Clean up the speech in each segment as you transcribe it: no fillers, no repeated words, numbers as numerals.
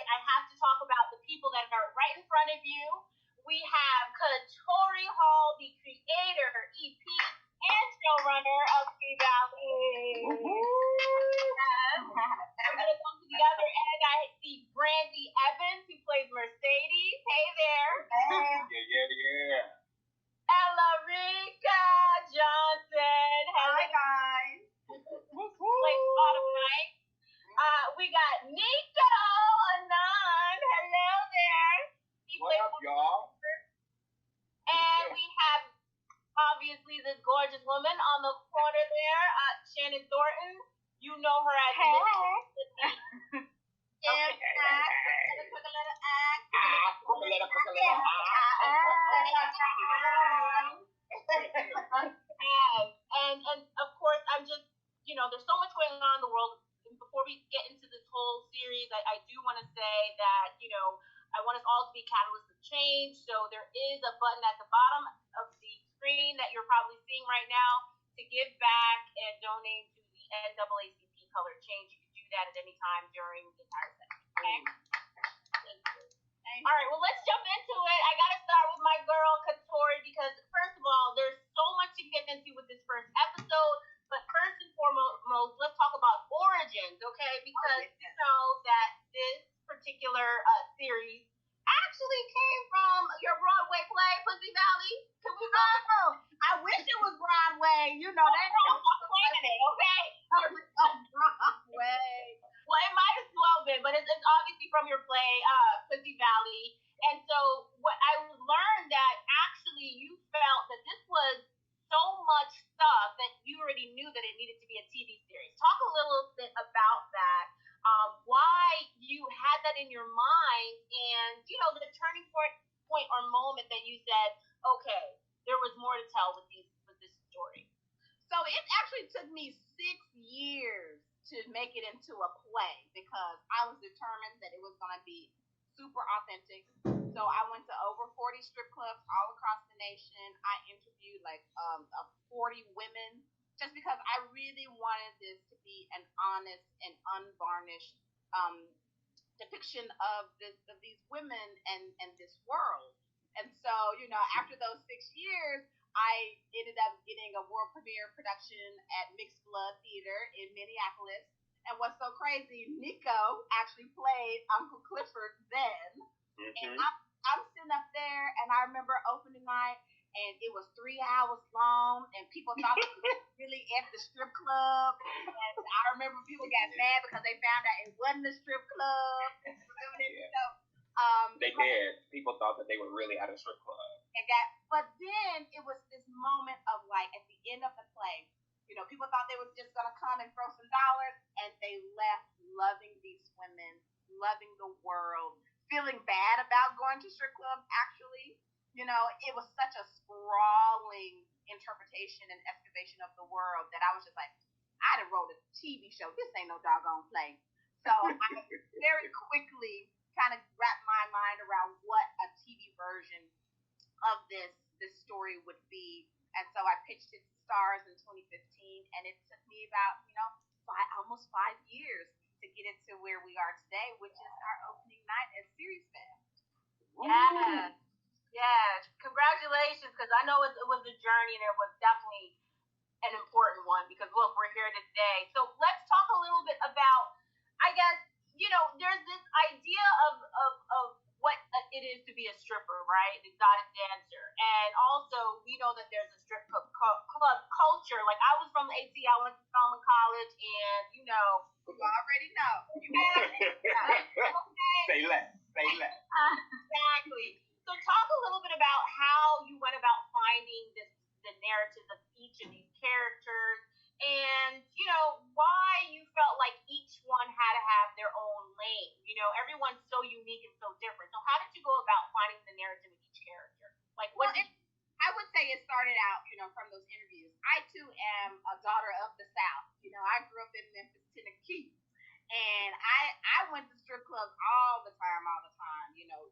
I have to talk about the people that are right in front of you. We have Katori Hall, the creator, EP, and showrunner of Piggly Wiggly. I'm going to come to the other end. I see Brandee Evans, who plays Mercedes. Hey there. Yeah. Elarica Johnson. Hi, guys. Plays Autumn Night. We got Nicco Annan. Hello there. What up, y'all? And we have, obviously, this gorgeous woman on the corner there, Shannon Thornton. You know her as Hey. And of course, I'm just, there's so much going on in the world. Before we get into this whole series, I do want to say that, I want us all to be catalysts of change. So there is a button at the bottom of the screen that you're probably seeing right now to give back and donate to the NAACP Color Change. You can do that at any time during the entire session. Okay? Thank you. All right, well, let's jump into it. I got to start with my girl, Katori, because first of all, there's so much to get into with this first episode. But first and foremost, let's talk about origins, okay? Because you know that this particular series actually came from your Broadway play, Piggly Wiggly. Can we go? I wish it was Broadway. You know that. I'm claiming it, okay? Broadway. Well, it might as well been, but it's obviously from your play, Piggly Wiggly. And so what I learned that actually you felt that this was so much stuff that you already knew that it needed to be a TV series. Talk a little bit about that. Why you had that in your mind, and the turning point or moment that you said, okay, there was more to tell with this story. So it actually took me 6 years to make it into a play because I was determined that it was going to be super authentic. So I went to over 40 strip clubs all across the nation. I interviewed 40 women just because I really wanted this to be an honest and unvarnished depiction of these women and this world. And so, after those 6 years, I ended up getting a world premiere production at Mixed Blood Theater in Minneapolis. And what's so crazy, Nicco actually played Uncle Clifford then. Mm-hmm. And I'm sitting up there, and I remember opening night, and it was 3 hours long, and people thought it was really at the strip club. And I remember people got mad because they found out it wasn't a strip club. They did. People thought that they were really at a strip club. But then it was this moment of at the end of the play, people thought they were just gonna come and throw some dollars, and they left loving these women, loving the world, feeling bad about going to strip clubs. Actually, it was such a sprawling interpretation and excavation of the world that I was just like, I done wrote a TV show. This ain't no doggone play. So I very quickly kind of wrapped my mind around what a TV version of this story would be. And so I pitched it to Starz in 2015, and it took me about, almost 5 years to get it to where we are today, which is our opening night at SeriesFest. Yeah. Congratulations, because I know it was a journey, and it was definitely an important one, because look, we're here today. So let's talk a little bit about, I guess, there's this idea of what it is to be a stripper, right? The goddess dancer. And also, we know that there's a strip club culture. Like, I was from AT, I went to Spelman College, and, you already know. Say less. Exactly. So talk a little bit about how you went about finding the narratives of each of these characters, and, why you felt like each one had to have their own lane. Everyone's so unique and so different. So how did you go about finding the narrative of each character? I would say it started out, from those interviews. I, too, am a daughter of the South. I grew up in Memphis, Tennessee. And I went to strip clubs all the time,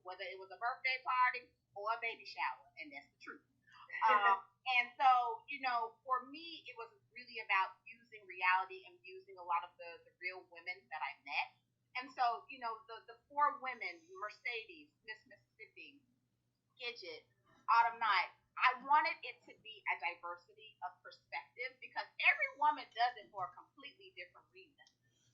whether it was a birthday party or a baby shower, and that's the truth. And so, for me, it was really about using reality and using a lot of the real women that I met. And And so, the four women, Mercedes, Miss Mississippi, Gidget, Autumn Night, I wanted it to be a diversity of perspective because every woman does it for a completely different reason.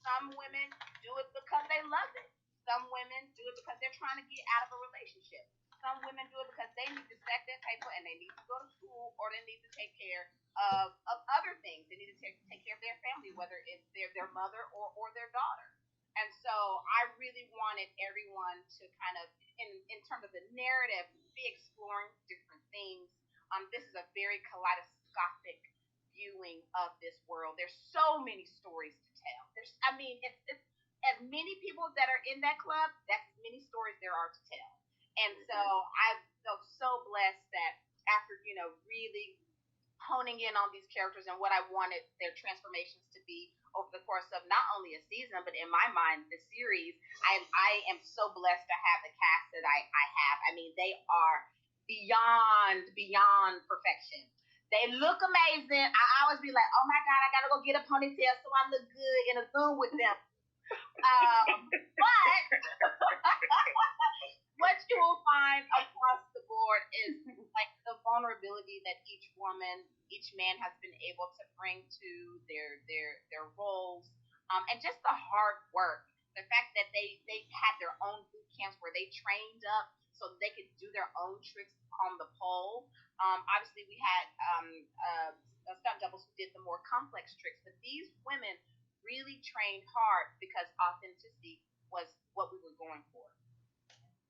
Some women do it because they love it. Some women do it because they're trying to get out of a relationship. Some women do it because they need to stack their paper and they need to go to school or they need to take care of other things. They need to take care of their family, whether it's their mother or their daughter. And so I really wanted everyone to kind of, in terms of the narrative, be exploring different themes. This is a very kaleidoscopic viewing of this world. There's so many stories to tell. It's as many people that are in that club, that's as many stories there are to tell. And so I felt so blessed that after, really honing in on these characters and what I wanted their transformations to be over the course of not only a season, but in my mind, the series, I am so blessed to have the cast that I have. I mean, they are beyond perfection. They look amazing. I always be like, oh my God, I gotta go get a ponytail so I look good in a Zoom with them. But what you will find across the board is like the vulnerability that each woman, each man has been able to bring to their roles, and just the hard work. The fact that they had their own boot camps where they trained up so they could do their own tricks on the pole. Obviously, we had stunt doubles who did the more complex tricks, but these women really trained hard because authenticity was what we were going for.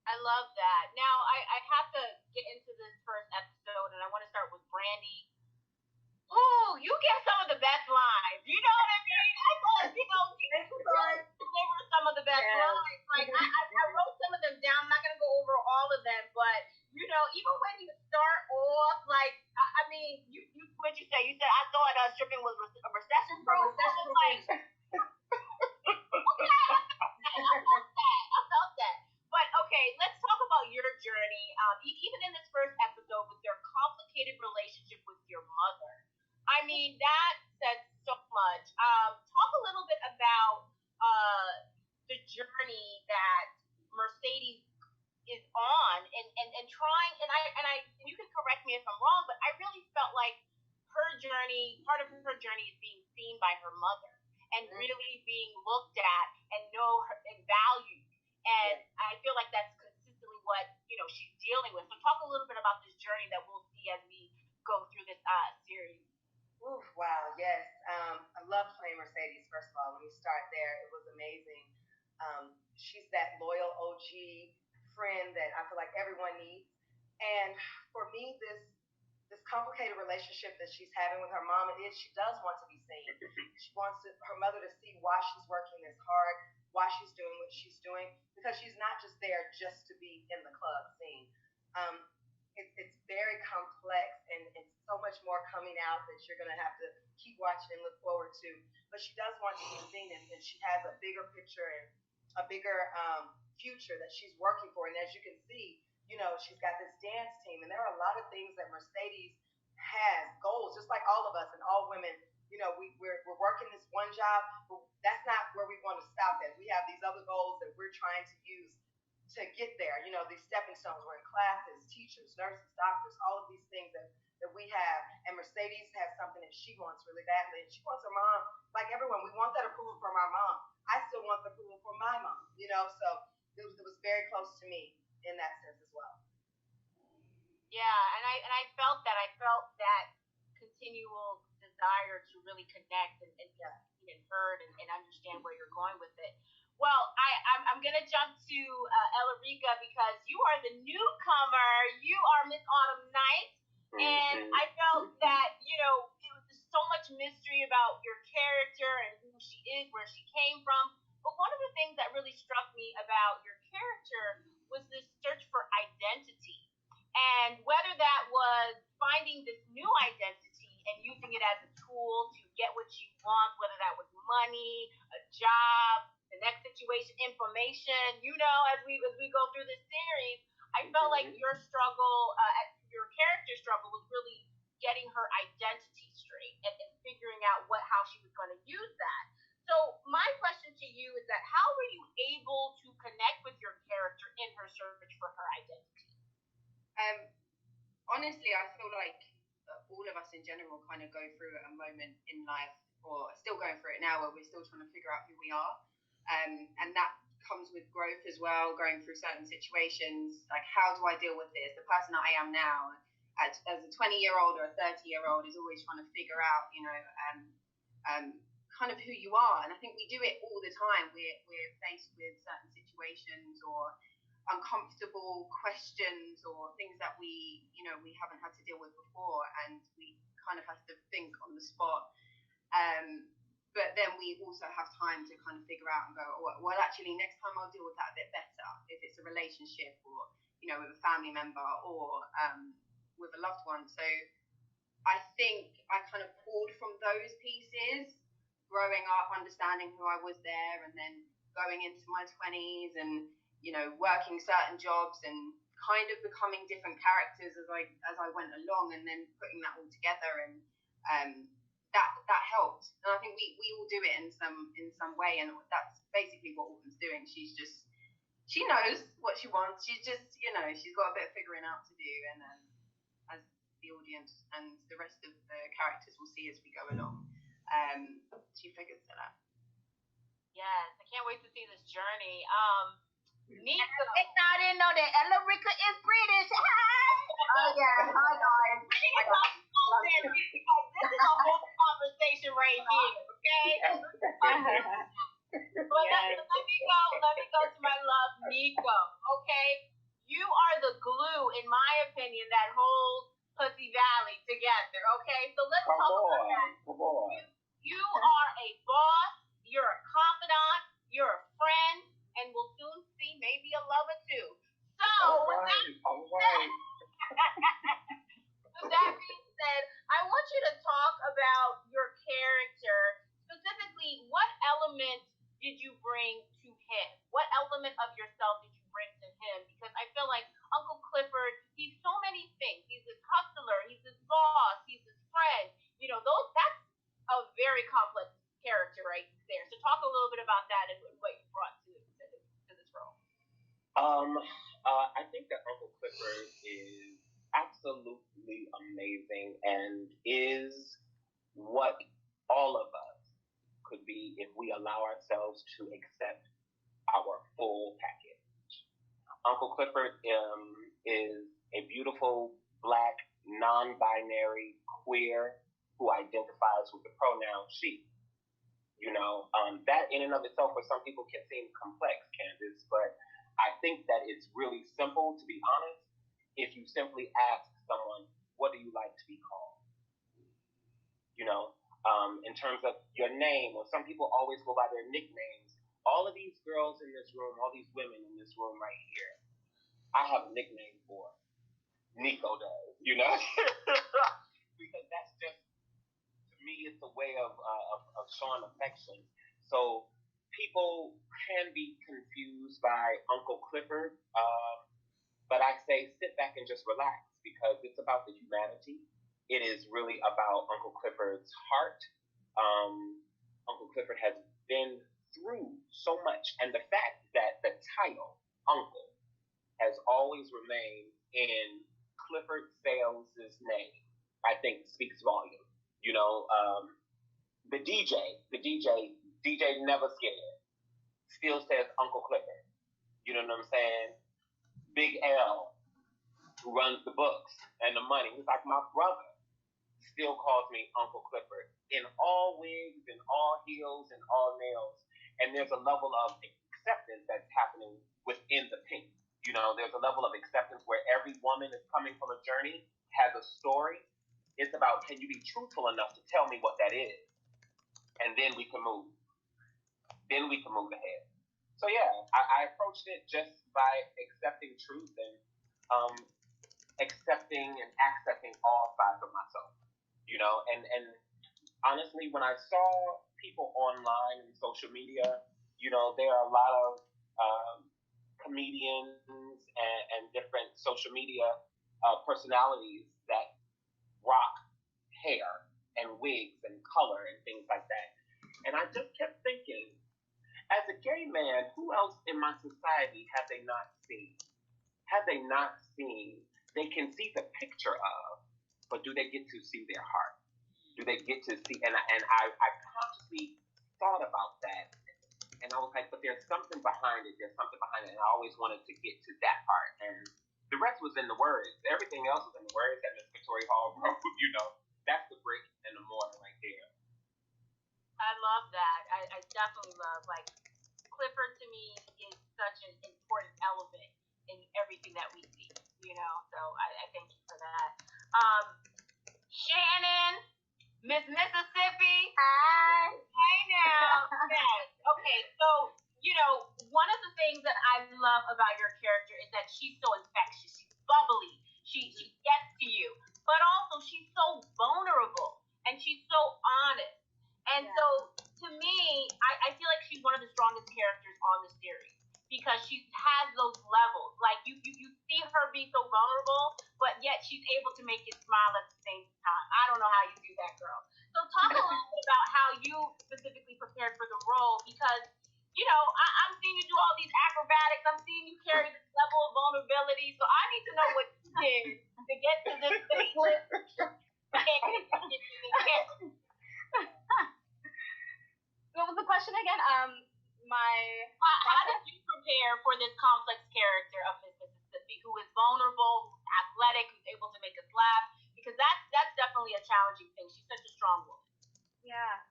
I love that. Now, I have to get into this first episode, and I want to start with Brandee. Ooh, you get some of the best lines. You know what I mean? I thought, you deliver some of the best lines. Like, I wrote some of them down. I'm not going to go over all of them, but, even when you start off, like, I mean, what'd you say? You said, I thought stripping was a recession proof. Like, okay, I felt that. But okay, let's talk about your journey. Even in this first episode, with your complicated relationship with your mother. I mean, that says so much. Talk a little bit about the journey that Mercedes is on, and trying. And you can correct me if I'm wrong, but I really felt like part of her journey is being seen by her mother and really being looked at and and valued. And I feel like that's consistently what, she's dealing with. So talk a little bit about this journey that we'll see as we go through this series. Ooh, wow, yes. I love playing Mercedes, first of all. Let me start there. It was amazing. She's that loyal OG friend that I feel like everyone needs. And for me, this complicated relationship that she's having with her mom, she does want to be seen. She wants her mother to see why she's working this hard, why she's doing what she's doing, because she's not just there just to be in the club scene. It's very complex, and it's so much more coming out that you're going to have to keep watching and look forward to. But she does want to be seen, and she has a bigger picture and a bigger future that she's working for. And as you can see, she's got this dance team, and there are a lot of things that Mercedes has, goals, just like all of us and all women. We're working this one job, but that's not where we want to stop at. We have these other goals that we're trying to use to get there. These stepping stones. We're in classes, teachers, nurses, doctors, all of these things that we have. And Mercedes has something that she wants really badly. And she wants her mom, like everyone, we want that approval from our mom. I still want the approval from my mom, so it was very close to me in that sense as well. Yeah, and I felt that. I felt that continual desire to really connect and be heard and understand where you're going with it. Well, I'm gonna jump to Elarica because you are the newcomer. You are Miss Autumn Night, and I felt that it was just so much mystery about your character and who she is, where she came from. But one of the things that really struck me about your character was this search for identity, and whether that was finding this new identity and using it as a tool to get what you want, whether that was money, a job, the next situation, information. As we go through this series, I felt like your struggle, your character struggle, was really getting her identity straight and figuring out how she was going to use that. So my question to you is that how were you able to connect with your character in her search for her identity? Honestly, I feel like all of us in general kind of go through a moment in life, or still going through it now, where we're still trying to figure out who we are. And that comes with growth as well, going through certain situations. Like, how do I deal with this? The person that I am now, as a 20-year-old or a 30-year-old, is always trying to figure out, kind of who you are. And I think we do it all the time. We're faced with certain situations or uncomfortable questions or things that we haven't had to deal with before, and we kind of have to think on the spot. But then we also have time to kind of figure out and go, well, actually, next time I'll deal with that a bit better. If it's a relationship or, with a family member or with a loved one. So I think I kind of pulled from those pieces, growing up, understanding who I was there, and then going into my 20s and, working certain jobs and kind of becoming different characters as I went along, and then putting that all together, and that helped. And I think we all do it in some way, and that's basically what Autumn's doing. She knows what she wants. She's just, she's got a bit of figuring out to do, and as the audience and the rest of the characters will see as we go along, she figures it out. Yes, I can't wait to see this journey. Nicco. I didn't know that Elarica is British. Oh yeah, hi guys. This is a whole conversation right here, okay? But yes. let me go to my love, Nicco. Okay, you are the glue, in my opinion, that holds Pussy Valley together. Okay, so let's talk about that. You are a boss. You're a confidant. You're a friend. And we'll soon see maybe a lover too. So, with that being said, I want you to talk about your character. Specifically, what element did you bring to him? What element of yourself did you bring to him? Because I feel like Uncle Clifford, he's so many things. He's this hustler, he's this boss, he's this friend. That's a very complex character right there. So talk a little bit about that and what you brought to this role. I think that Uncle Clifford is absolutely amazing and is what all of us could be if we allow ourselves to accept our full package. Uncle Clifford is a beautiful Black, non-binary, queer who identifies with the pronoun she. That in and of itself for some people can seem complex, Candice, but I think that it's really simple, to be honest, if you simply ask someone, what do you like to be called? In terms of your name, or some people always go by their nicknames. All of these girls in this room, all these women in this room right here, I have a nickname for. Nicco does, because that's just, to me, it's a way of showing affection. So people can be confused by Uncle Clifford, but I say sit back and just relax, because it's about the humanity. It is really about Uncle Clifford's heart. Uncle Clifford has been through so much, and the fact that the title, Uncle, has always remained in Clifford Sales' name, I think speaks volume. The DJ never scared, still says Uncle Clifford. You know what I'm saying? Big L, who runs the books and the money, he's like my brother, still calls me Uncle Clifford. In all wigs, in all heels, and all nails. And there's a level of acceptance that's happening within the pink. There's a level of acceptance where every woman is coming from a journey, has a story. It's about, can you be truthful enough to tell me what that is? And then we can move. Then we can move ahead. So yeah, I approached it just by accepting truth and accepting and accessing all sides of myself. And honestly, when I saw people online and social media, there are a lot of comedians and different social media personalities that rock hair and wigs and color and things like that. And I just kept thinking, man, who else in my society have they not seen? Have they not seen? They can see the picture of, but do they get to see their heart? Do they get to see? And I consciously thought about that, and I was like, but there's something behind it. There's something behind it, and I always wanted to get to that part. And the rest was in the words. Everything else was in the words that Miss Katori Hall wrote. That's the brick and the mortar right there. I love that. I definitely love, like, Clifford to me is such an important element in everything that we see, so I thank you for that. Shannon, Miss Mississippi. Hi. Hey now. Yes. Okay, so, one of the things that I love about your character is that she's so infectious. She's bubbly. She gets to you. But also, she's so vulnerable. And she's so honest. And so, to me, I feel like she's one of the strongest characters on the series. Because she has those levels. Like, you see her be so vulnerable, but yet she's able to make you smile at the same time. I don't know how you do that, girl. So talk a little bit about how you specifically prepared for the role, because, I'm seeing you do all these acrobatics. I'm seeing you carry this level of vulnerability. So I need to know what you did to get to this faceless. What was the question again? How did you prepare for this complex character of Miss Mississippi, who is vulnerable, who's athletic, who's able to make us laugh? Because that's definitely a challenging thing. She's such a strong woman. Yeah.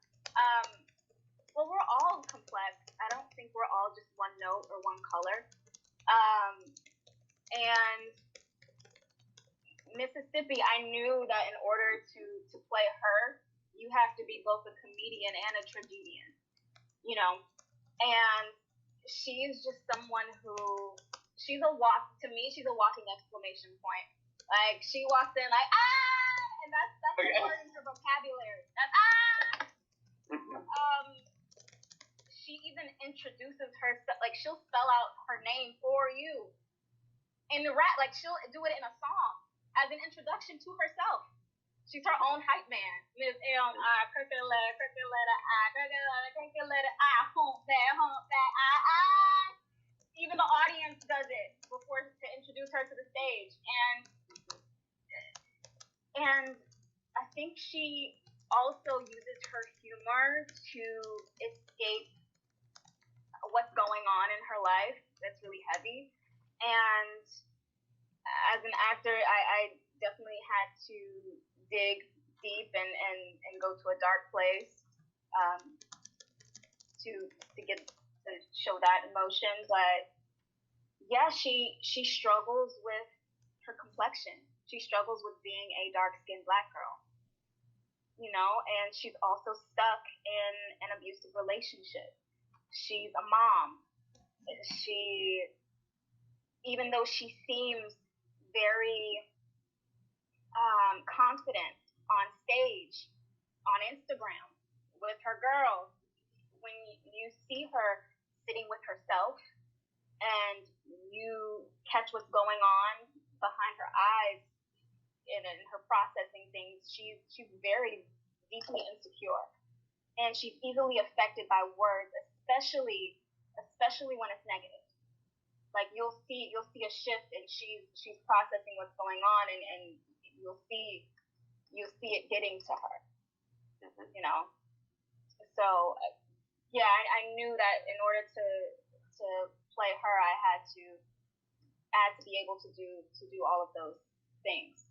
Well, we're all complex. I don't think we're all just one note or one color. And Mississippi, I knew that in order to play her, you have to be both a comedian and a tragedian, and she's just someone who, she's a walking exclamation point. Like, she walks in like, ah, and that's the word in her vocabulary. That's she even introduces herself, like, she'll spell out her name for you in the rap, like, she'll do it in a song as an introduction to herself. She's her own hype man. Miss L-I, cricket letter I, hump that, I. Even the audience does it before to introduce her to the stage. And I think she also uses her humor to escape what's going on in her life that's really heavy. And as an actor, I definitely had to dig deep and go to a dark place to get to show that emotion. But yeah, she struggles with her complexion. She struggles with being a dark-skinned Black girl, and she's also stuck in an abusive relationship. She's a mom. Even though she seems very confident on stage, on Instagram, with her girls, when you see her sitting with herself and you catch what's going on behind her eyes and in her processing things, she's very deeply insecure, and she's easily affected by words, especially when it's negative. Like, you'll see a shift, and she's processing what's going on, and you'll see it getting to her, So yeah, I knew that in order to play her, I had to be able to do all of those things.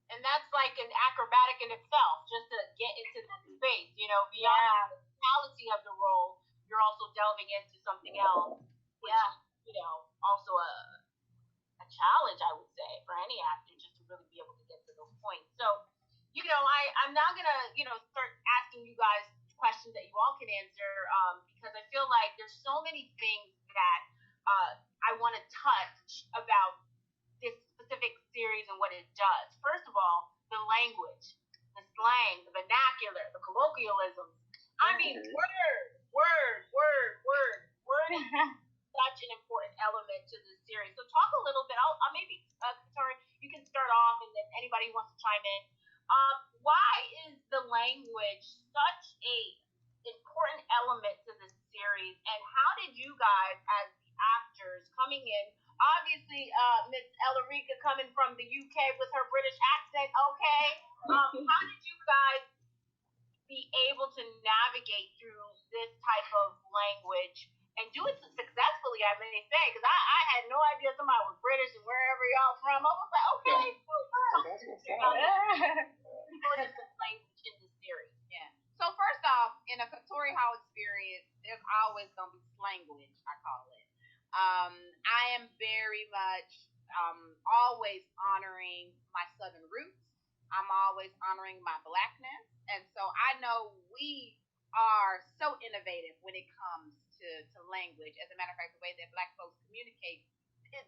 And that's like an acrobatic in itself, just to get into that space, beyond the reality of the role, you're also delving into something else, which is, also a challenge, I would say, for any actor, just to really be able to get to those points. So, I'm now gonna, start asking you guys questions that you all can answer, because I feel like there's so many things that I want to touch about this specific series and what it does. First of all, the language, the slang, the vernacular, the colloquialisms. I mean, word is such an important element to this series. So talk a little bit. I'll maybe, Katori, you can start off, and then anybody who wants to chime in. Why is the language such a important element to this series? series, and how did you guys, as the actors coming in, obviously Miss Elarica coming from the UK with her British accent, okay, how did you guys be able to navigate through this type of language and do it successfully, I may say, because I had no idea somebody was British and wherever y'all from. I was like, okay, cool. Language in the series. Yeah. So first off, in a Katori Hall experience, there's always gonna be slanguage, I call it. I am very much always honoring my Southern roots. I'm always honoring my Blackness, and so I know we are so innovative when it comes to language. As a matter of fact, the way that Black folks communicate,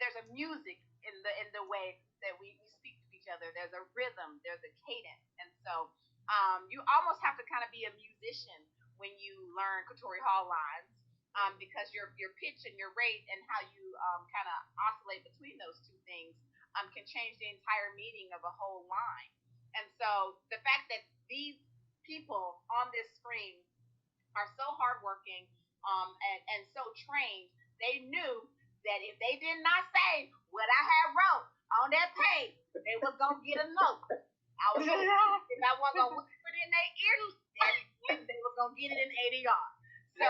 there's a music in the way that we speak to each other. There's a rhythm, there's a cadence, and so you almost have to kind of be a musician when you learn Katori Hall lines, because your pitch and your rate and how you kind of oscillate between those two things can change the entire meaning of a whole line. And so the fact that these people on this screen are so hardworking and so trained, they knew that if they did not say what I had wrote on that page, they was gonna get a note. If I wasn't gonna whisper it in their ear, they was gonna get it in ADR. So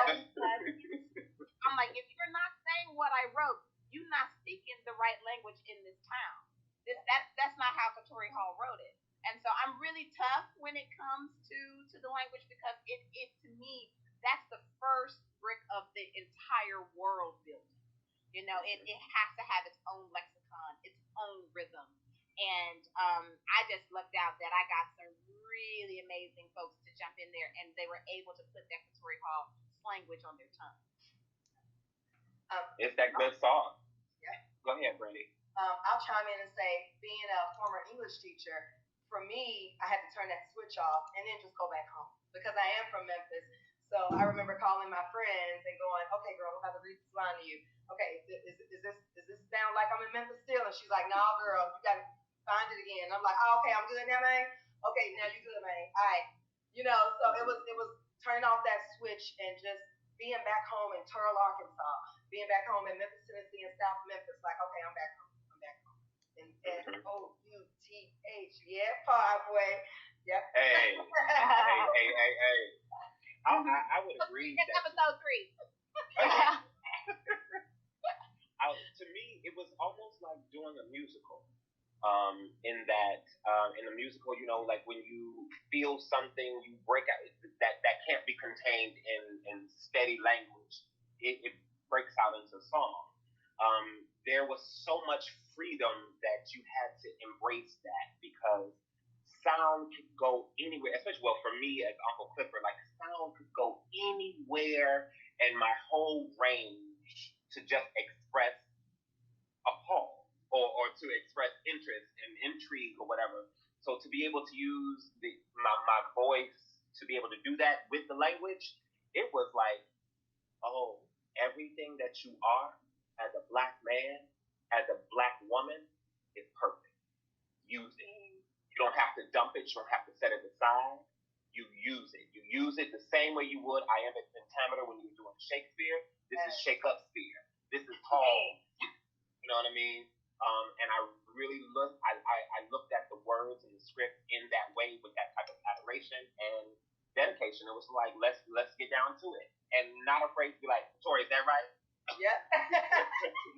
I'm like, if you're not saying what I wrote, you're not speaking the right language in this town. That's not how Katori Hall wrote it. And so I'm really tough when it comes to the language, because it to me, that's the first brick of the entire world building. You know, it has to have its own lexicon, its own rhythm. And I just lucked out that I got some really amazing folks to jump in there, and they were able to put that Katori Hall language on their tongue. It's that good song. Yeah. Go ahead, Brandee. I'll chime in and say, being a former English teacher, for me, I had to turn that switch off and then just go back home, because I am from Memphis. So I remember calling my friends and going, "Okay, girl, I'm about to read this line to you. Okay, is this sound like I'm in Memphis still?" And she's like, "No, girl, you gotta find it again." And I'm like, "Oh, okay, I'm good now, man. Okay, now you good, man. All right." You know, so it was turning off that switch and just being back home in Turl, Arkansas, being back home in Memphis, Tennessee, and South Memphis. Like, okay, I'm back home. And SOUTH, yeah, Parkway. Yep. Hey. I would agree. It's episode 3. To me, it was almost like doing a musical. In that, in a musical, you know, like when you feel something, you break out. That can't be contained in steady language. It breaks out into song. There was so much freedom that you had to embrace that, because sound could go anywhere, especially, well, for me as Uncle Clifford, like sound could go anywhere in my whole range to just express a poem or to express interest and intrigue or whatever. So to be able to use my voice to be able to do that with the language, it was like, oh, everything that you are as a Black man, as a Black woman, is perfect. Use it. You don't have to dump it. You don't have to set it aside. You use it. You use it the same way you would Iambic pentameter when you were doing Shakespeare. This is Shakespeare. This is Hall. You know what I mean? And I really looked at the words and the script in that way, with that type of adoration and dedication. It was like, let's get down to it, and not afraid to be like, "Tori, is that right?" Yeah.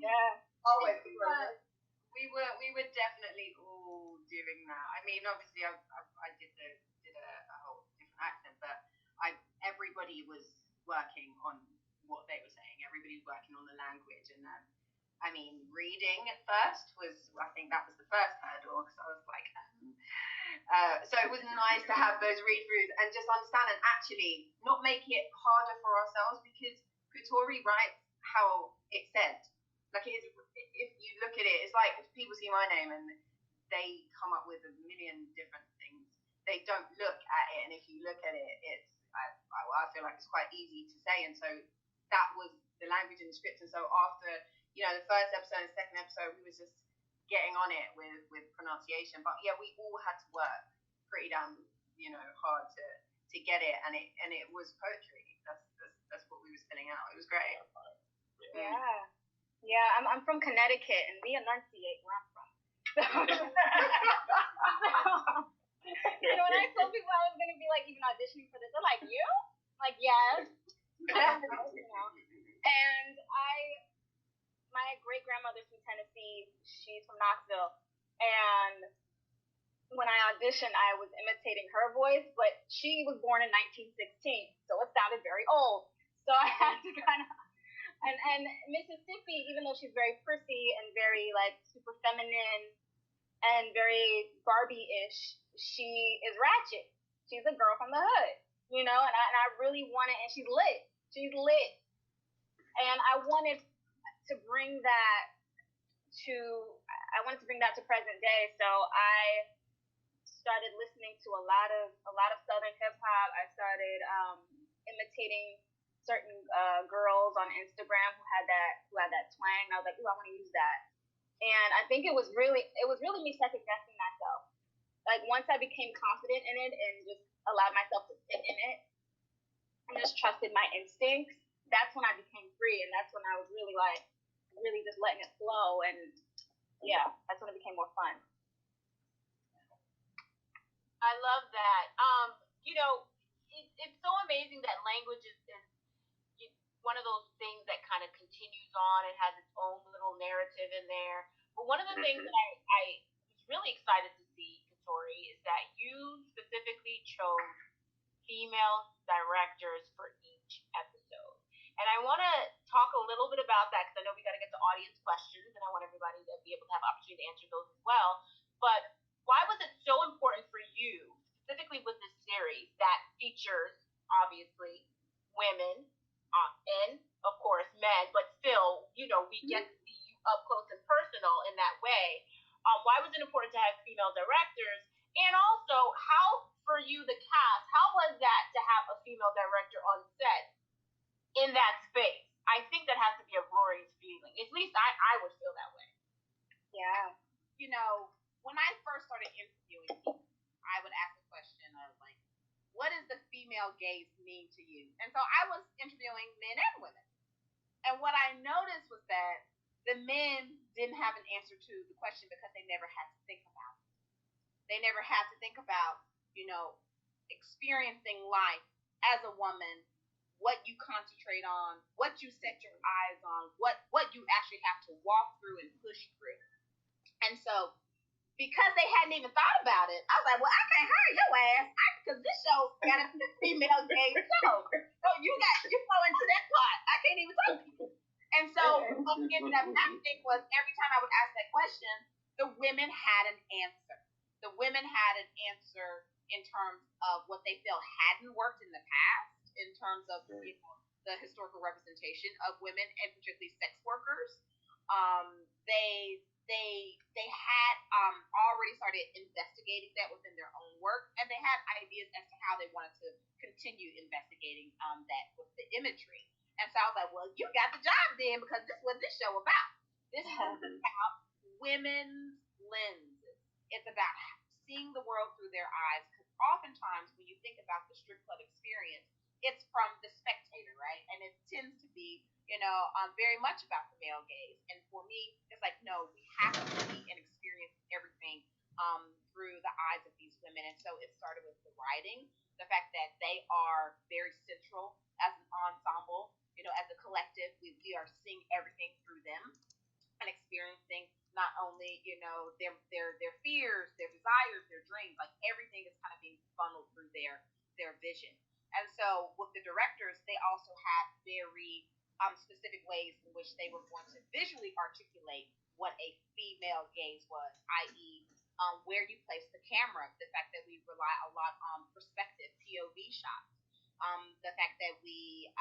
Yeah. Always. We were definitely all doing that. I mean, obviously, I did a whole different accent, but everybody was working on what they were saying. Everybody was working on the language, and I mean, reading at first I think that was the first hurdle, because I was like, so it was nice to have those read-throughs and just understand and actually not make it harder for ourselves, because Katori writes how it said. Like, if you look at it, it's like people see my name and they come up with a million different things. They don't look at it, and if you look at it, I feel like it's quite easy to say. And so that was the language in the script. And so after, you know, the first episode and second episode, we was just getting on it with pronunciation. But yeah, we all had to work pretty damn, hard to get it, and it was poetry. That's what we were filling out. It was great. Yeah. I'm from Connecticut, and we enunciate where I'm from. So when I told people I was gonna be like even auditioning for this, they're like, "You?" I'm like, yes. And my great grandmother's from Tennessee. She's from Knoxville, and when I auditioned, I was imitating her voice, but she was born in 1916, so it sounded very old. So I had to kind of, and Mississippi, even though she's very prissy and very like super feminine and very Barbie-ish, she is ratchet. She's a girl from the hood, and I really wanted, and she's lit. She's lit. And I wanted to bring that to present day. So I started listening to a lot of Southern hip hop. I started imitating certain girls on Instagram who had that twang. I was like, ooh, I want to use that. And I think it was really me second guessing myself. Like once I became confident in it and just allowed myself to sit in it and just trusted my instincts, that's when I became free, and that's when I was really just letting it flow, and yeah, that's when it became more fun. I love that. It's so amazing that language is one of those things that kind of continues on and has its own little narrative in there. But one of the things that I was really excited to see, Katori, is that you specifically chose female directors for each episode. And I want to talk a little bit about that because I know we got to get to audience questions, and I want everybody to be able to have opportunity to answer those as well. But why was it so important for you, specifically with this series that features, obviously, women and, of course, men, but still, we get to see you up close and personal in that way. Why was it important to have female directors? And also, how, for you, the cast, how was that to have a female director on set in that space? I think that has to be a glorious feeling. At least I would feel that way. Yeah. When I first started interviewing people, I would ask the question of, like, what does the female gaze mean to you? And so I was interviewing men and women. And what I noticed was that the men didn't have an answer to the question because they never had to think about it. They never had to think about, experiencing life as a woman, what you concentrate on, what you set your eyes on, what you actually have to walk through and push through. And so, because they hadn't even thought about it, I was like, well, I can't hire your ass because this show's got a female gaze show. So you go into that plot. I can't even talk to you. And so what ended up happening was every time I would ask that question, the women had an answer. The women had an answer in terms of what they felt hadn't worked in the past, in terms of the historical representation of women and particularly sex workers. They had already started investigating that within their own work, and they had ideas as to how they wanted to continue investigating that with the imagery. And so I was like, well, you got the job then, because this is what this show about. This is about women's lenses. It's about seeing the world through their eyes, because oftentimes when you think about the strip club experience, it's from the spectator, right? And it tends to be, very much about the male gaze. And for me, it's like, no, we have to see and experience everything through the eyes of these women. And so it started with the writing, the fact that they are very central as an ensemble, as a collective. We are seeing everything through them and experiencing not only, their fears, their desires, their dreams, like everything is kind of being funneled through their vision. And so with the directors, they also had very specific ways in which they were going to visually articulate what a female gaze was, i.e., where you place the camera, the fact that we rely a lot on perspective, POV shots, the fact that we,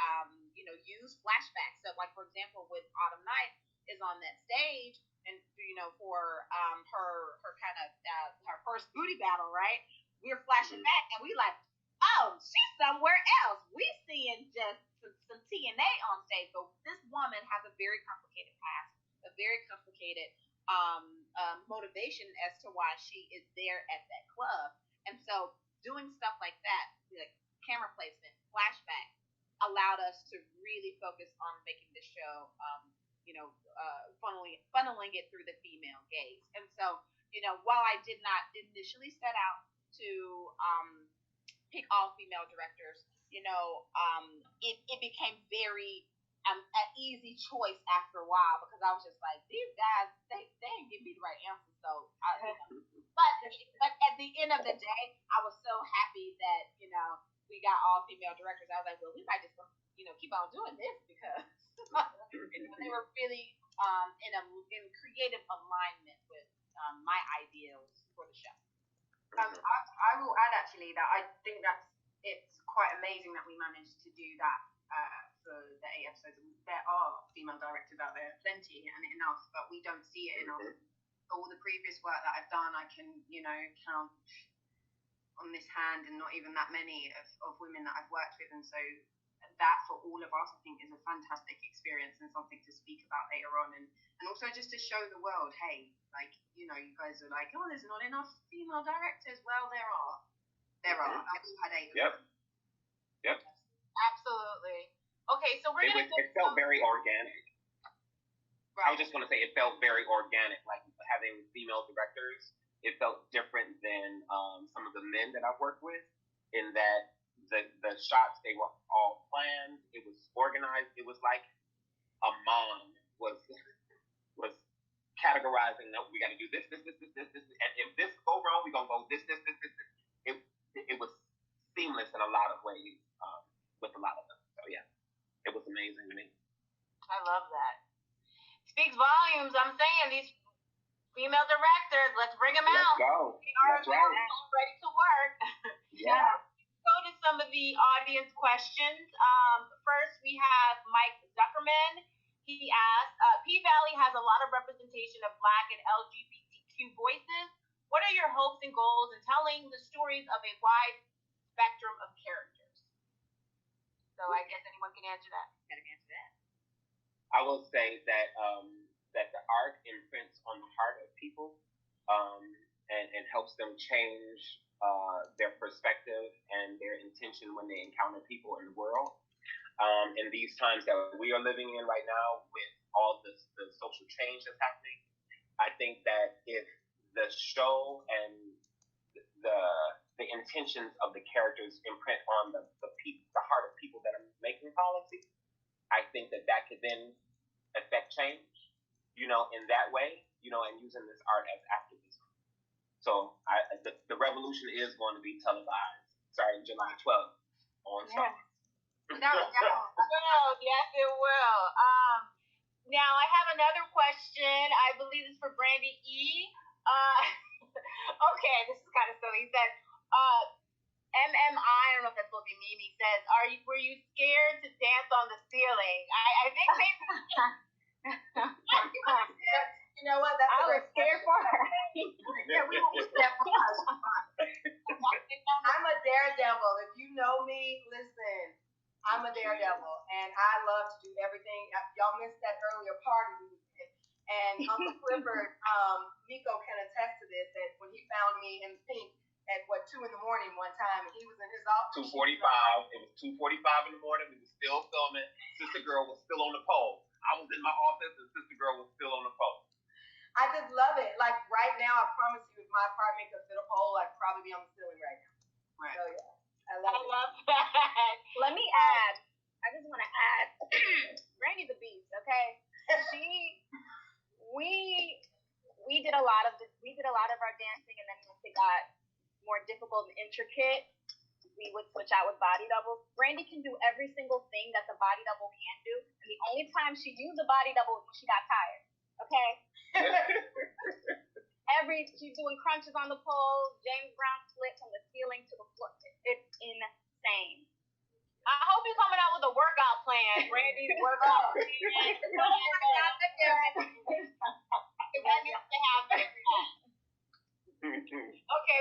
use flashbacks. So, like, for example, with Autumn Night is on that stage, and, for her kind of, her first booty battle, right? We're flashing back, and we like, oh, she's somewhere else. We seeing just some TNA on stage, but this woman has a very complicated past, a very complicated motivation as to why she is there at that club. And so doing stuff like that, like camera placement, flashback, allowed us to really focus on making the show, funneling it through the female gaze. And so, while I did not initially set out to pick all female directors, it became very an easy choice after a while, because I was just like, these guys, they didn't give me the right answer. So, but at the end of the day, I was so happy that we got all female directors. I was like, well, we might just keep on doing this, because they were really in creative alignment with my ideals for the show. I will add actually that I think it's quite amazing that we managed to do that for the 8 episodes. There are female directors out there, plenty and enough, but we don't see it enough. All the previous work that I've done, I can count on this hand, and not even that many of women that I've worked with, and so that for all of us I think is a fantastic experience and something to speak about later on, and also just to show the world, hey, you guys are like, oh, there's not enough female directors. Well, there are. We've had 8 of them. Yep. Absolutely. Okay, so we're gonna. It felt very organic. Right. I was just gonna say it felt very organic, like having female directors. It felt different than some of the men that I've worked with, in that the shots, they were all planned. It was organized. It was like a mom was categorizing. No, we got to do this, and if this go wrong, we're gonna go this. It was seamless in a lot of ways with a lot of them. So yeah, it was amazing to me. I love that. Speaks volumes. I'm saying, these female directors, let's bring them out. Let's go. They are That's right. ready to work. Yeah. Go to some of the audience questions. First, we have Mike Zuckerman. He asked, P-Valley has a lot of representation of Black and LGBTQ voices. What are your hopes and goals in telling the stories of a wide spectrum of characters? So I guess anyone can answer that. I will say that that the art imprints on the heart of people, and helps them change their perspective and their intention when they encounter people in the world. In these times that we are living in right now, with all the social change that's happening, I think that if the show and the intentions of the characters imprint on the heart of people that are making policy, I think that could then affect change, in that way, and using this art as activism. So the revolution is going to be televised, starting July 12th on Starz. Yes, it will. Now I have another question. I believe it's for Brandee E. Okay, this is kind of silly. He said, MMI, I don't know if that's supposed to be Mimi, says, were you scared to dance on the ceiling? I think maybe. You know what? That's I was scared for her. Yeah, we won't put that for us. I'm a daredevil. If you know me, listen, I'm a daredevil, and I love to do everything. Y'all missed that earlier party we did. And Uncle Clifford, Nicco can attest to this, that when he found me in pink at 2 in the morning one time, and he was in his office. 2:45. It was 2:45 in the morning. We were still filming. Sister Girl was still on the pole. I was in my office, and Sister Girl was still on the pole. I just love it. Like right now, I promise you, if my apartment could fit a pole, I'd probably be on the ceiling right now. Right. So yeah, I love that. Let me add. I just want to add. Brandee's a beast. Okay. We did a lot of our dancing, and then once it got more difficult and intricate, we would switch out with body doubles. Brandee can do every single thing that the body double can do, and the only time she used the body double was when she got tired. Okay. She's doing crunches on the pole, James Brown split from the ceiling to the floor. It's insane. I hope you're coming out with a workout plan. Brandee's workout plan. That needs to happen. Okay.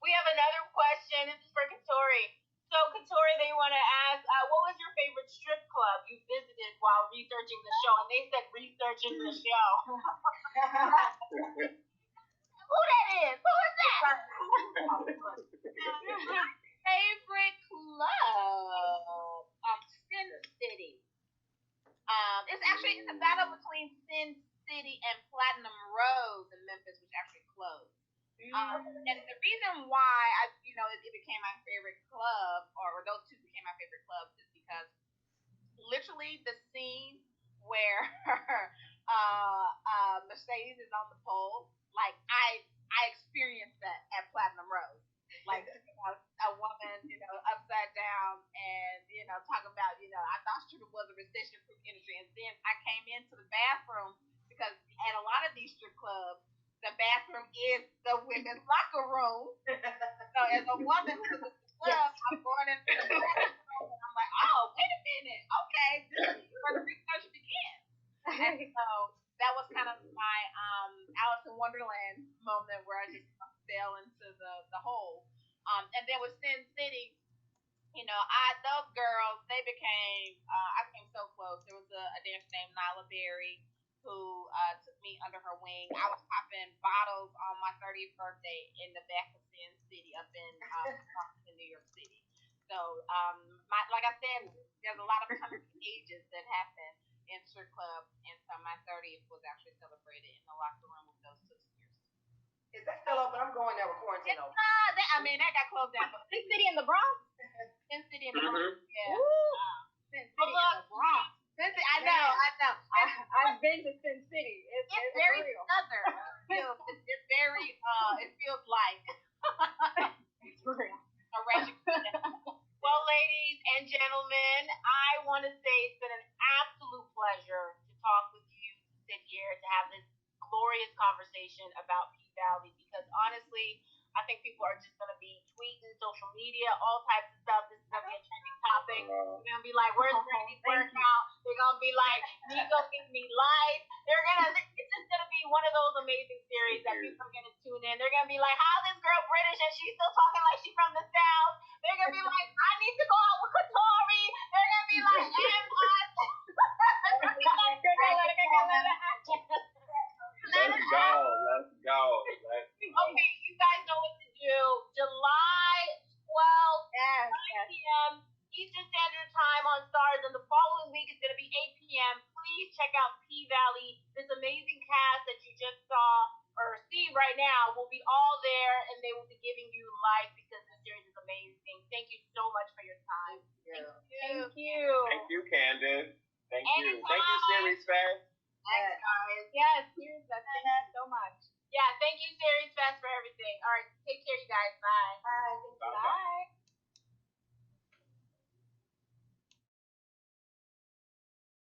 We have another question. This is for Katori. So, Katori, they want to ask, what was your favorite strip club you visited while researching the show? And they said researching the show. Who that is? Who is that? Favorite club. actually, it's a battle between Sin City and Platinum Rose in Memphis, which actually closed. And the reason why it became my favorite club, or those two became my favorite clubs, is because literally the scene where Mercedes is on the pole, like I experienced that at Platinum Rose. Like a woman, upside down, and talking about, I thought strip was a recession-proof industry, and then I came into the bathroom because at a lot of these strip clubs, the bathroom is the women's locker room. So as a woman who's at the club, I'm going into the bathroom, and I'm like, oh, wait a minute, okay, this is where the research begins. And so that was kind of my Alice in Wonderland moment where I just fell into the hole. And then with Sin City, those girls, they became, I became so close. There was a dancer named Nyla Berry who took me under her wing. I was popping bottles on my 30th birthday in the back of Sin City up in New York City. So, like I said, there's a lot of coming of ages that happen in strip clubs, and so my 30th was actually celebrated in the locker room with those sisters. Is that still open? I'm going there with quarantine open. That got closed down. But Sin City in the Bronx? Sin City in the Bronx. Yeah. Sin City in the Bronx. I know. I've been to Sin City. It's very real. southern. It's very, it feels like It's real. a ratchet. Well, ladies and gentlemen, I want to say it's been an absolute pleasure to talk with you, to sit here, to have this glorious conversation about P-Valley, because honestly, I think people are just going to be tweeting, social media, all types of stuff. This is going to be a trending topic. They're going to be like, where's Brandee workout? They're going to be like, Nicco gives me life. It's just going to be one of those amazing series that people are going to tune in. They're going to be like, how is this girl British and she's still talking like she's from the South? They're going to be like, I need to go out with Katori. They're going to be like, Let's go. Okay, you guys know what to do. July 12th, 9 p.m. Eastern Standard Time on Starz, and the following week is going to be 8 p.m. Please check out P-Valley. This amazing cast that you just saw or see right now will be all there, and they will be giving you life because this series is amazing. Thank you so much for your time. Thank you. Thank you, Candice. Thank you. Anytime. Thank you, SeriesFest. Thanks, guys. Yes, here's that. Thank you so much. Yeah, thank you, SeriesFest, for everything. All right, take care, you guys. Bye.